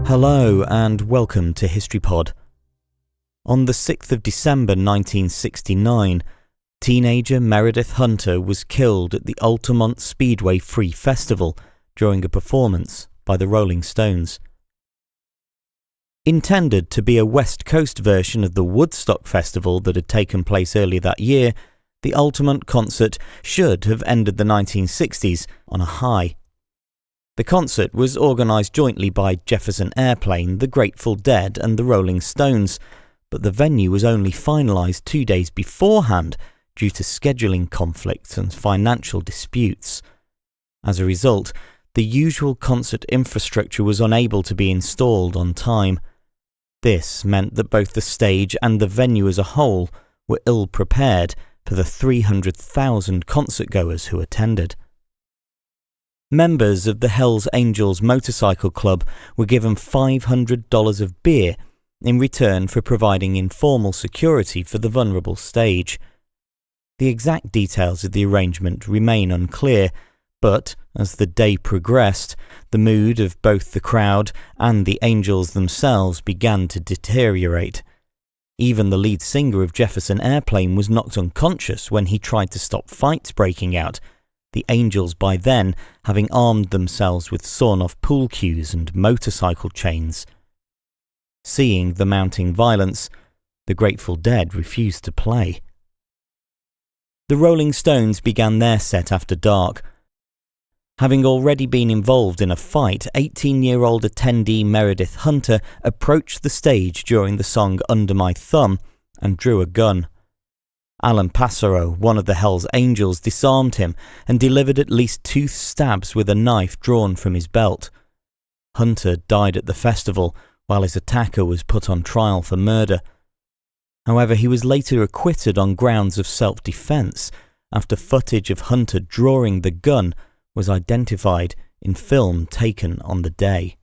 Hello and welcome to HistoryPod. On the 6th of December 1969, teenager Meredith Hunter was killed at the Altamont Speedway Free Festival during a performance by the Rolling Stones. Intended to be a West Coast version of the Woodstock festival that had taken place earlier that year, the Altamont concert should have ended the 1960s on a high. The concert was organised jointly by Jefferson Airplane, the Grateful Dead and the Rolling Stones, but the venue was only finalised 2 days beforehand due to scheduling conflicts and financial disputes. As a result, the usual concert infrastructure was unable to be installed on time. This meant that both the stage and the venue as a whole were ill-prepared for the 300,000 concertgoers who attended. Members of the Hells Angels Motorcycle Club were given $500 of beer in return for providing informal security for the vulnerable stage. The exact details of the arrangement remain unclear, but as the day progressed, the mood of both the crowd and the Angels themselves began to deteriorate. Even the lead singer of Jefferson Airplane was knocked unconscious when he tried to stop fights breaking out, the Angels by then having armed themselves with sawn-off pool cues and motorcycle chains. Seeing the mounting violence, the Grateful Dead refused to play. The Rolling Stones began their set after dark. Having already been involved in a fight, 18-year-old attendee Meredith Hunter approached the stage during the song Under My Thumb and drew a gun. Alan Passero, one of the Hells Angels, disarmed him and delivered at least 2 stabs with a knife drawn from his belt. Hunter died at the festival, while his attacker was put on trial for murder. However, he was later acquitted on grounds of self-defense after footage of Hunter drawing the gun was identified in film taken on the day.